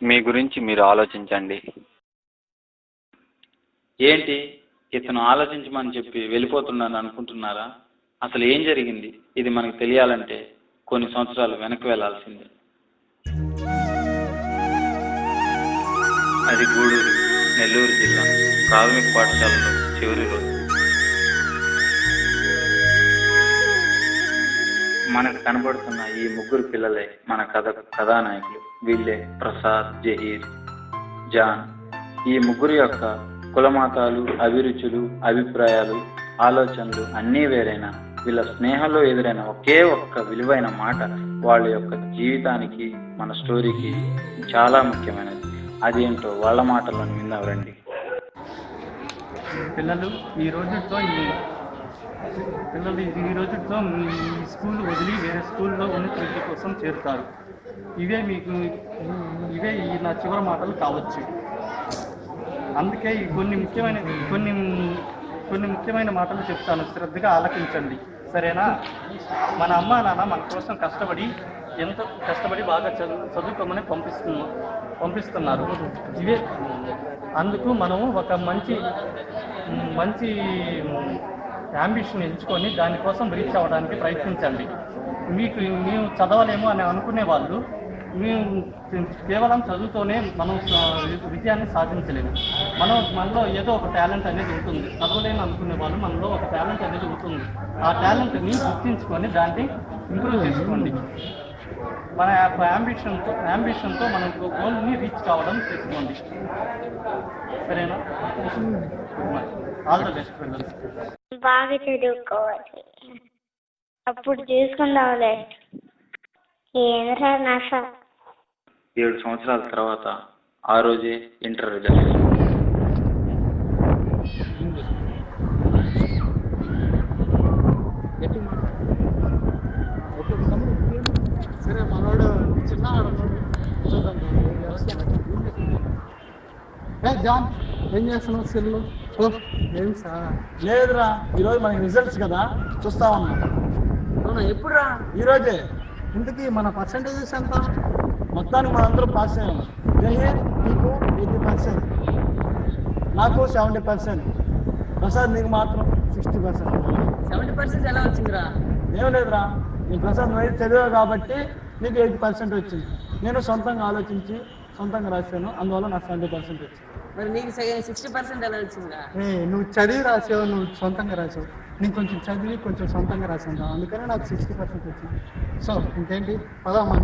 మీ గురించి మీరు ఆలోచించండి. ఏంటి ఇతను ఆలోచించమని చెప్పి వెళ్ళిపోతున్నాను అనుకుంటున్నారా? అసలు ఏం జరిగింది? ఇది మనకు తెలియాలంటే కొన్ని సంవత్సరాలు వెనక్కి వెళ్లాల్సిందే. అది గూడూరు, నెల్లూరు జిల్లా ప్రాథమిక పాఠశాలలో చివరి రోజు. మనకు కనబడుతున్న ఈ ముగ్గురు పిల్లలే మన కథానాయకులు. వీళ్ళే ప్రసాద్, జహీర్, జాన్. ఈ ముగ్గురు యొక్క కులమతాలు, అభిరుచులు, అభిప్రాయాలు, ఆలోచనలు అన్నీ వేరైనా వీళ్ళ స్నేహంలో ఎదురైన ఒకే ఒక్క విలువైన మాట వాళ్ళ యొక్క జీవితానికి, మన స్టోరీకి చాలా ముఖ్యమైనది. అదేంటో వాళ్ళ మాటల్లో విందాం రండి. పిల్లలు ఈ రోజుతో ఈ స్కూల్ వదిలి వేరే స్కూల్లో ఉన్నత విద్య కోసం చేరుతారు. ఇవే నా చివరి మాటలు కావచ్చు. అందుకే కొన్ని ముఖ్యమైన మాటలు చెప్తాను, శ్రద్ధగా ఆలకించండి, సరేనా? మన అమ్మ నాన్న మన కోసం ఎంతో కష్టపడి బాగా చదువుకోమని పంపిస్తున్నారు. అందుకు మనము ఒక మంచి యాంబిషన్ ఎంచుకొని దానికోసం రీచ్ అవ్వడానికి ప్రయత్నించండి. మేము చదవలేము అని అనుకునే వాళ్ళు, మేము కేవలం చదువుతోనే మనం విజయాన్ని సాధించలేము. మనలో ఏదో ఒక టాలెంట్ అనేది ఉంటుంది. చదవలేము అనుకునే వాళ్ళు మనలో ఒక టాలెంట్ అనేది ఉంటుంది. ఆ టాలెంట్ని గుర్తించుకొని దాన్ని ఇంప్రూవ్ చేసుకోండి. మన యాంబిషన్తో మనం గోల్ని రీచ్ కావడం చేసుకోండి, సరేనా? ఆల్ ద బెస్ట్ పిల్లలు. బాగా చదువుకోవాలి, అప్పుడు చూసుకుందాంలే. ఏంద్రా నాశ. 7 సంవత్సరాల తర్వాత ఆ రోజే ఇంటర్ రిజల్ట్. సరే మనోడు చిన్నవాడు చూద్దాం. జాన్ ఏం చేస్తున్నావు? సెల్లు ఏం సార్? లేదురా, ఈరోజు మనకి రిజల్ట్స్ కదా, చూస్తా ఉన్నా. అవునా? ఎప్పుడురా? ఈరోజే. ఇంతకీ మన పర్సంటేజెస్ ఎంత? మొత్తానికి మనందరం పాస్ అయ్యాము. నీకు 80%, నాకు 70%, ప్రసాద్ నీకు మాత్రం 60%. 70% ఎలా వచ్చిందిరా? ఏం లేదురా, నీ ప్రసాద్ నువ్వు చదివావు కాబట్టి నీకు 80% వచ్చింది. నేను సొంతంగా ఆలోచించి సొంతంగా రాశాను, అందువల్ల నాకు 70% వచ్చింది. మరి నీకు 60% ఎలా వచ్చిందా? నువ్వు చదివి రాసావు, నువ్వు సొంతంగా రాసావు. నేను కొంచెం చదివి కొంచెం సొంతంగా రాశాను, అందుకనే నాకు 60% వచ్చింది. సో ఇంకేంటి, పదా మా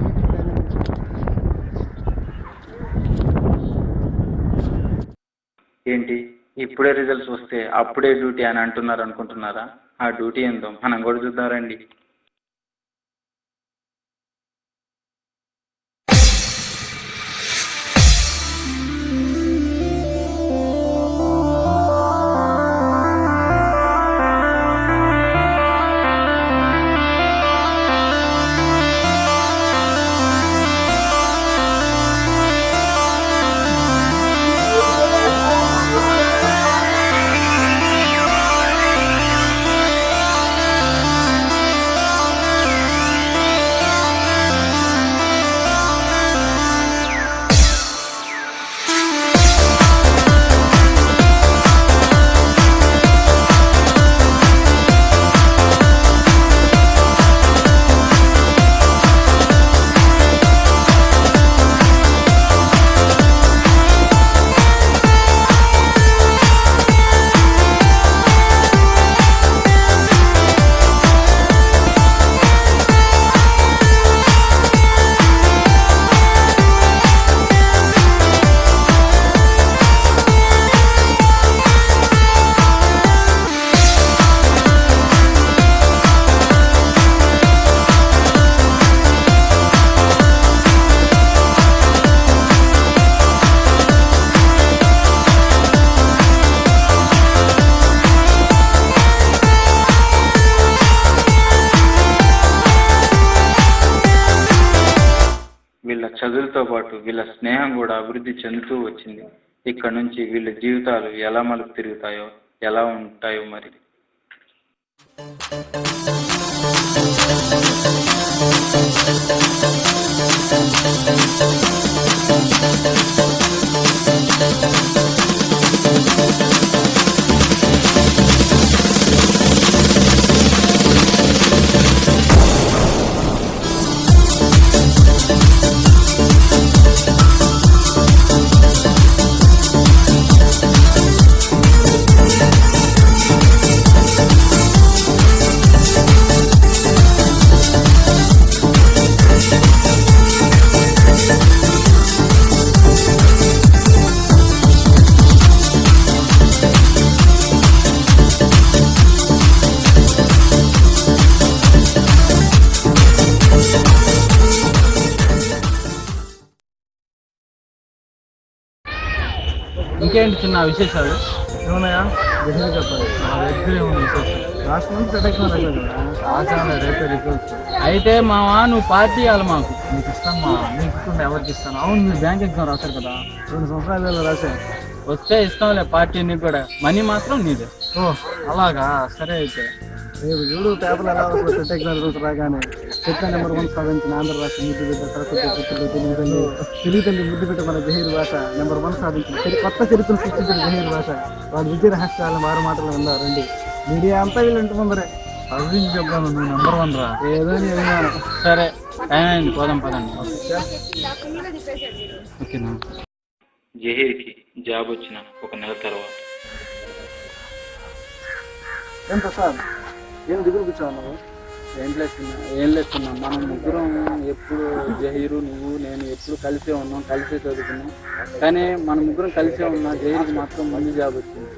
ఏంటి ఇప్పుడే రిజల్ట్స్ వస్తే అప్పుడే డ్యూటీ అని అంటున్నారు అనుకుంటున్నారా? ఆ డ్యూటీ ఏందో మనం కూడా చూద్దాం రండి. వీళ్ళ చదువులతో పాటు వీళ్ళ స్నేహం కూడా అభివృద్ధి చెందుతూ వచ్చింది. ఇక్కడ నుంచి వీళ్ళ జీవితాలు ఎలా మలుపు తిరుగుతాయో, ఎలా ఉంటాయో మరి. ఇంకేంటి చిన్న విశేషాలు ఏమన్నాయా జహీర్ చెప్పాలి నా దగ్గర ఏముంది విశేషం లాస్ట్ మంత్ సెలెక్షన్ కదా రేపే రిజల్ట్స్ అయితే మావా నువ్వు పార్టీ ఇవ్వాలి మాకు నీకు ఇస్తామా నీకు ఇస్తుంటే ఎవరికి ఇస్తాను అవును మీరు బ్యాంక్ ఎగ్జామ్ రాశారు కదా 2 సంవత్సరాలు రాశా వస్తే ఇస్తాంలే పార్టీ నీకు కూడా మనీ మాత్రం నీదే ఓ అలాగా సరే అయితే రేపు చూడు పేపర్లు ఎలా వస్తుంది సెట్ ఎగ్జామ్ రిజల్ట్ రాగానే సెట్ నెంబర్ 1 సాధించిన ఆంధ్ర రాష్ట్ర ముద్దు బిడ్డ సరస్వతి పుత్రుడు తెలుగు తల్లి ముద్దు బిడ్డ మన జహీర్ భాష నెంబర్ 1 సాధించిన కొత్త చరిత్రను సృష్టించిన జహీర్ భాష వాడి విజయ రహస్యాలను వారు మాటలు విన్నారు రండి మీడియా అంతా వీళ్ళు ఇంటి ముందరే అవి చెప్పాను నువ్వు నెంబర్ 1 రా ఏదో నేను సరే టైం అయింది పోదాం పదండి ఓకేనా జహీర్కి జాబ్ వచ్చిన 1 నెల తర్వాత ఏం ప్రసాద్ ఏం దిగులు కూర్చోవు నువ్వు ఏం లేకున్నా మనం ముగ్గురం ఎప్పుడు జహీరు నువ్వు నేను ఎప్పుడు కలిసే ఉన్నాం కలిసే చదువుకున్నాం కానీ మన ముగ్గురం కలిసే ఉన్నా జహీర్కి మాత్రం మంచి జాబ్ వచ్చింది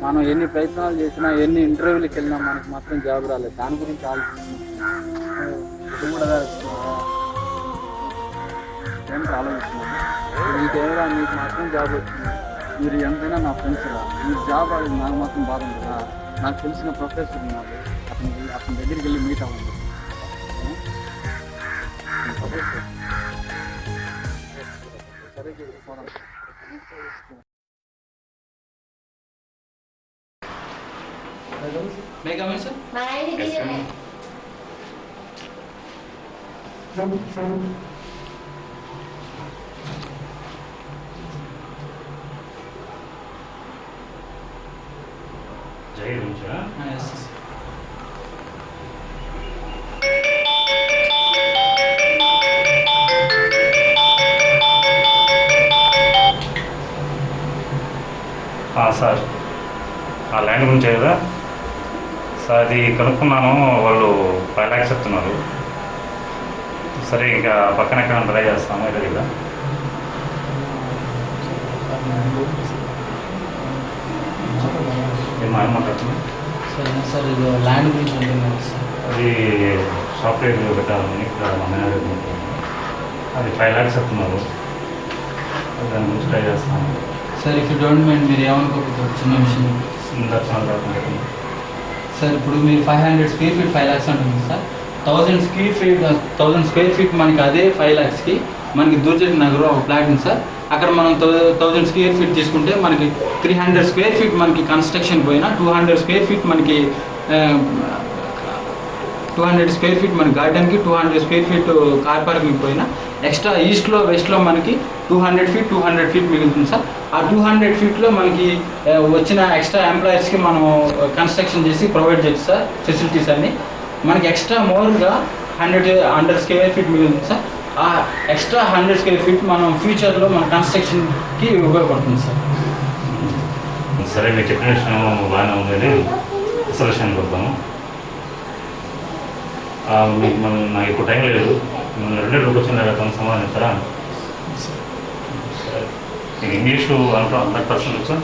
మనం ఎన్ని ప్రయత్నాలు చేసినా ఎన్ని ఇంటర్వ్యూలకు వెళ్ళినా మనకు మాత్రం జాబ్ రాలేదు దాని గురించి ఆలోచిస్తున్నాం ఏంటి ఆలోచిస్తున్నాను నీకేమరా నీకు మాత్రం జాబ్ వచ్చింది మీరు ఎంతైనా నా ఫ్రెండ్స్ రా మీరు జాబ్ రాలేదు నాకు మాత్రం బాధ ఉంది కదా నాకు తెలిసిన ప్రొఫెసర్ ఉన్నారు అతని దగ్గరికి వెళ్ళి మీట్ అవ్వండి ప్రొఫెసర్ సరే పోదాం జహీర్ నుంచా సార్ ఆ ల్యాండ్ గురించే కదా సార్ అది కనుక్కున్నాను వాళ్ళు 5 lakhs చెప్తున్నారు సరే ఇంకా పక్కన ఎక్కడ ట్రై చేస్తాము ఇది కదా సార్ ఇది ల్యాండ్ గురించి ఉంటుంది సార్ అది సాఫ్ట్వేర్ పెట్టాలని ఇక్కడ మన అది 5 lakhs చెప్తున్నారు దాని గురించి ట్రై చేస్తాను sir if you don't mind మీరు ఏమనుకోకపోతే చిన్న విషయం సార్ ఇప్పుడు మీరు 500 square feet 5 lakhs అంటుంది సార్ 1000 square feet మనకి అదే 5 lakhsకి మనకి దూర్జటి నగర్ ఒక ఫ్లాట్ ఉంది సార్ అక్కడ మనం 1000 square feet తీసుకుంటే మనకి 300 square feet మనకి కన్స్ట్రక్షన్ పోయినా 200 square feet మనకి 200 square feet మన గార్డెన్కి 200 square feet కార్ పార్కింగ్ పోయినా ఎక్స్ట్రా ఈస్ట్లో వెస్ట్లో మనకి 200 feet మిగులుతుంది సార్ ఆ 200 feetలో మనకి వచ్చిన ఎక్స్ట్రా ఎంప్లాయర్స్కి మనం కన్స్ట్రక్షన్ చేసి ప్రొవైడ్ చేయొచ్చు సార్ ఫెసిలిటీస్ అన్నీ మనకి ఎక్స్ట్రా మోర్గా 100 square feet మిగులుతుంది సార్ ఆ ఎక్స్ట్రా 100 square feet మనం ఫ్యూచర్లో మన కన్స్ట్రక్షన్కి ఉపయోగపడుతుంది సార్ సరే మీరు చెప్పిన విషయం బాగానే ఉంది సొల్యూషన్ కొడతాము మీకు నాకు ఇప్పుడు టైం లేదు మిమ్మల్ని 2 రోజులు వచ్చిన తర్వాత సమాధానం ఇస్తారా మీకు ఇంగ్లీషు 100% వచ్చా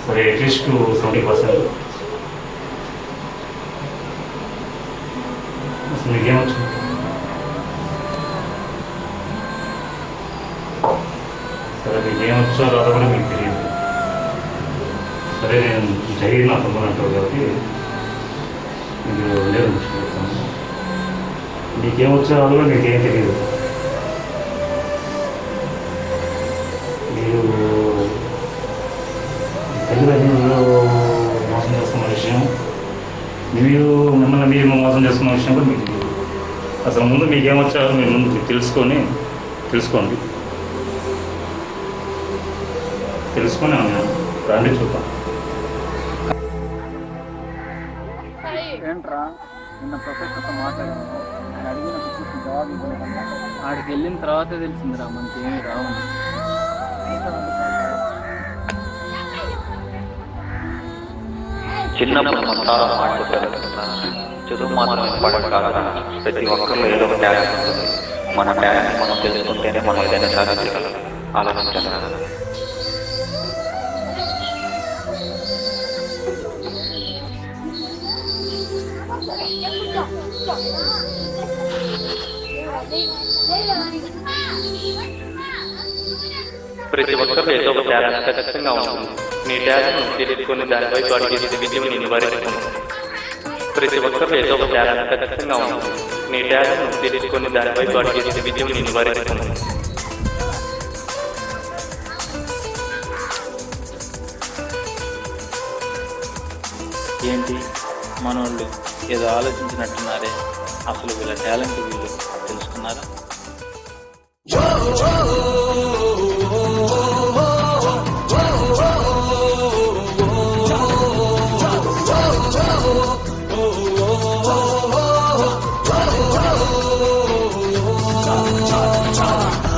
సరే అట్లీస్ట్ 70%. అసలు మీకేమొచ్చు సరే మీకేమొచ్చో రాదో కూడా మీకు తెలియదు సరే నేను జహీర్ నా తమ్ముడు అంటారు కాబట్టి మీకు లేదు ముఖ్యపెడతాను మీకేమొచ్చో రాదో కూడా మీకేం తెలియదు మీరు తల్లిదండ్రులు మోసం చేస్తున్న విషయం మిమ్మల్ని మీరు మోసం చేస్తున్న విషయం కూడా మీకు తెలియదు అసలు ముందు మీకేమొచ్చారో మీరు ముందు తెలుసుకోండి రండి చూద్దాం ఏంట్రా నిన్న ప్రొఫెసర్తో మాట్లాడాను నేను అడిగిన ప్రశ్నకు జవాబు ఇవ్వలేదన్నా ఆడికి వెళ్ళిన తర్వాత తెలిసిందిరా మనకి ఏమి రావు చిన్నప్పుడు మన తాత మాట్లాడారు చదువు మాత్రమే పడడం కాక ప్రతి ఒక్కరిలో ఏదో ఒక టాలెంట్ ఉంటుంది మన టాలెంట్ మనం తెలుసుకుంటేనే మనం ఏదైనా సాధించగలం ఆలోచించాలి ప్రతి ఒక్కరిలో ఏదో ఒక టాలెంట్ ఖచ్చితంగా ఉంటుంది. నీ టాలెంట్ తెలుసుకొని దానిపై అడిగేది విజయం నిన్ను వరిస్తుంది. ప్రతి ఒక్కరిలో ఏదో ఒక టాలెంట్ ఖచ్చితంగా ఉంటుంది. నీ టాలెంట్ తెలుసుకొని దానిపై అడిగేది విజయం నిన్ను వరిస్తుంది. ఏంటి మనోళ్ళు ఏదో ఆలోచించినట్టున్నారే, అసలు వీళ్ళ టాలెంట్ వీళ్ళు తెలుసుకున్నారా?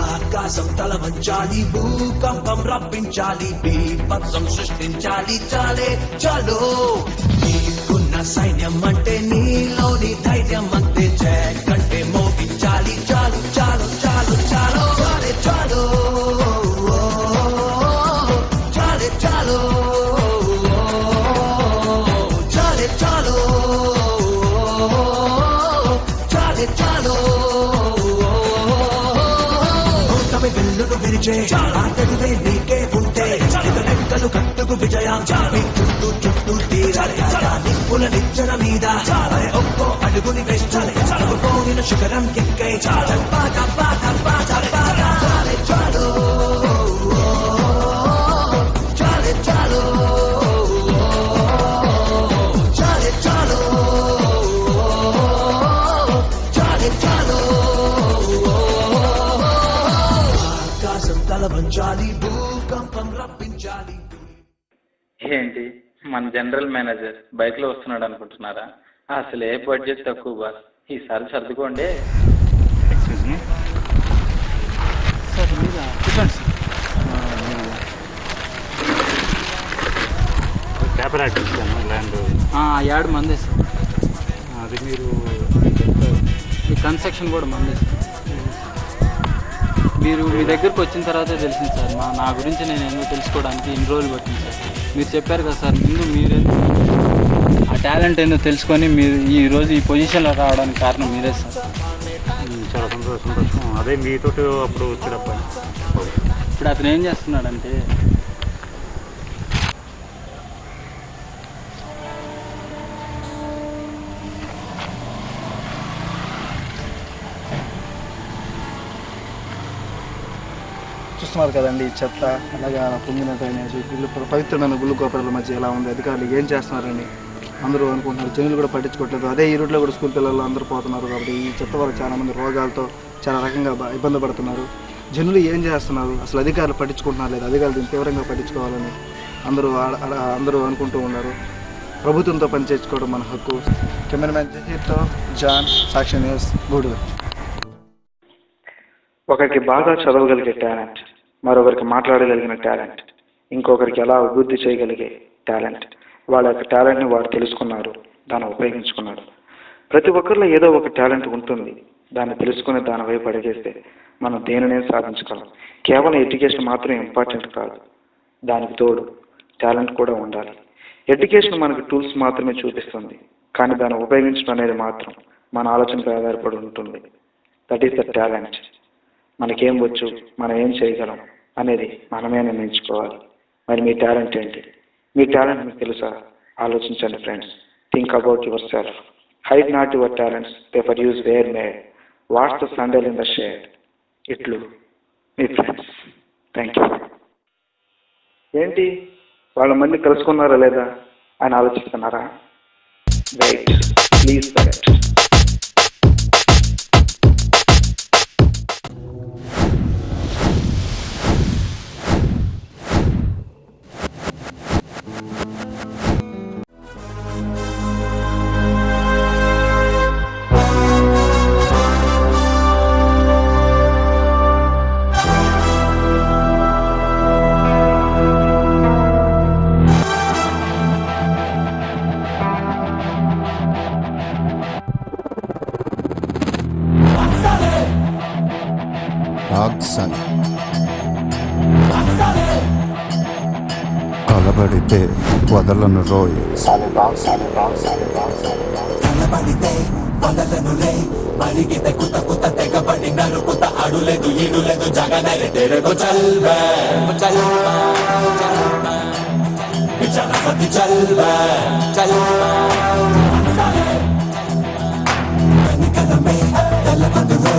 ఆకాశం తలవంచాలి, భూకంపం రప్పించాలి, బీభత్సం సృష్టించాలి, చాలే చాలు. నీకున్న సైన్యం అంటే నీలోని ధైర్యం అంతే, కంటే మోగించాలి, చాలు చాలు చాలు చాలు, చాలే చాలు, చాలే చాలు, చాలే చాలు, చాలే చాలు. వెల్లును విరిచే ఆటలువే నీకే ఉంటే, రెక్కలు కట్టుకు విజయం చుట్టూ చుట్టూ తీరాలి. నిప్పుల నిచ్చెన మీద ఒక్కో అడుగుని వేస్తాలి, పోయిన శిఖరం ఎక్కే చాలు. చాలే చాలు, చాలే చాలు, చాలే చాలు, చాలే చాలు. భూకంపం రప్పించాలి. ఏంటి మన జనరల్ మేనేజర్ బైక్ లో వస్తున్నాడు అనుకుంటున్నారా? అసలు ఏ బడ్జెట్ తక్కువ బాస్, ఈసారి సర్దుకోండి. ఎక్స్క్యూజ్ మీ సార్ మీరా? చెప్పండి పేపర్ యాడ్ ఇస్తాను ల్యాండ్. సార్. యాడ్ మందే సార్. అది మీరు ఈ కన్స్ట్రక్షన్ కూడా మందే సార్. మీరు మీ దగ్గరకు వచ్చిన తర్వాతే తెలిసింది సార్. నా గురించి నేను ఎందుకు తెలుసుకోవడానికి ఇన్ని రోజులు పట్టింది సార్. మీరు చెప్పారు కదా సార్, ముందు మీరే ఆ టాలెంట్ ఏందో తెలుసుకొని మీరు ఈరోజు ఈ పొజిషన్లో రావడానికి కారణం మీరే సార్. చాలా సంతోషం. అదే మీతో అప్పుడు వచ్చేటప్పుడు ఇప్పుడు అతను ఏం చేస్తున్నాడంటే, చూస్తున్నారు కదండి ఈ చెత్త, అలాగే పొంగిన డ్రైనేజ్, పవిత్రమైన గుళ్ళు గోపురాల మధ్య ఎలా ఉంది, అధికారులు ఏం చేస్తున్నారని అందరూ అనుకుంటున్నారు. జనులు కూడా పట్టించుకోవట్లేదు. అదే ఈ రూట్లో కూడా స్కూల్ పిల్లలు అందరూ పోతున్నారు కాబట్టి ఈ చెత్త వల్ల చాలామంది రోగాలతో చాలా రకంగా ఇబ్బంది పడుతున్నారు. జనులు ఏం చేస్తున్నారు, అసలు అధికారులు పట్టించుకుంటున్నారు లేదు, అధికారులు దీన్ని తీవ్రంగా పట్టించుకోవాలని అందరూ అనుకుంటూ ఉన్నారు. ప్రభుత్వంతో పనిచేసుకోవడం మన హక్కు. కెమెరామెన్ జహీర్తో జాన్, సాక్షి న్యూస్, గూడూరు. ఒకరికి బాగా చదవగలిగే టాలెంట్, మరొకరికి మాట్లాడగలిగిన టాలెంట్, ఇంకొకరికి ఎలా అభివృద్ధి చేయగలిగే టాలెంట్. వాళ్ళ యొక్క టాలెంట్ని వారు తెలుసుకున్నారు, దాన్ని ఉపయోగించుకున్నారు. ప్రతి ఒక్కరిలో ఏదో ఒక టాలెంట్ ఉంటుంది. దాన్ని తెలుసుకుని దాని వైపు అడిగేస్తే మనం దేనినే సాధించగలం. కేవలం ఎడ్యుకేషన్ మాత్రం ఇంపార్టెంట్ కాదు, దానికి తోడు టాలెంట్ కూడా ఉండాలి. ఎడ్యుకేషన్ మనకు టూల్స్ మాత్రమే చూపిస్తుంది, కానీ దాన్ని ఉపయోగించడం అనేది మాత్రం మన ఆలోచనపై ఆధారపడి ఉంటుంది. That is the talent. మనకేం వచ్చు, మనం ఏం చేయగలం అనేది మనమే నిర్ణయించుకోవాలి. మరి మీ టాలెంట్ ఏంటి? మీ టాలెంట్ మీకు తెలుసా? ఆలోచించండి friends. Think about yourself. Hide not your talents, paper use where made. What's the sandal in the shade. ఇట్లు మీ ఫ్రెండ్స్. Thank you. ఏంటి వాళ్ళు మళ్ళీ కలుసుకున్నారా లేదా అని ఆలోచిస్తున్నారా? Wait, please wait. కలబడితే వదలను రోయ్, కలబడితే వదలను లే, పరిగితే కుత కుత తెగబడి నరుకుత అడులేదు ఈడులేదు జగనరే తెరగో చల్వే బిచారా సతి చల్వే కనికలమే తెల్లబందులో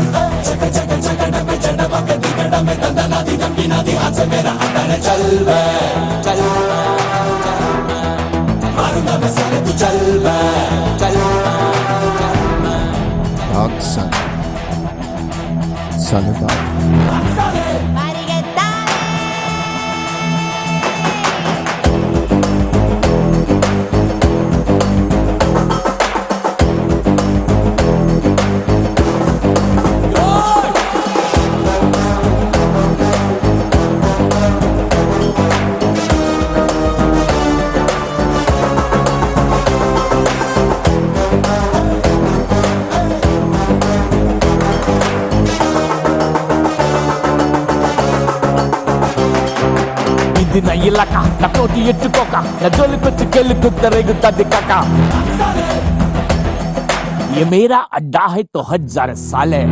జగ జగ జగడమే జడబగ దిగడమే దందనాది దంగినాది ఆచ మేరా హటనే చల్వే మారుందమే సరే తు చల్వే Roxanne Soledad ఇది నా ఇలక నా తోటి ఎట్టుకోక నా జోలికొచ్చి కెళ్ళుకుంట రేగుతుంది కాక ये मेरा अड्डा है तो 1000 साल है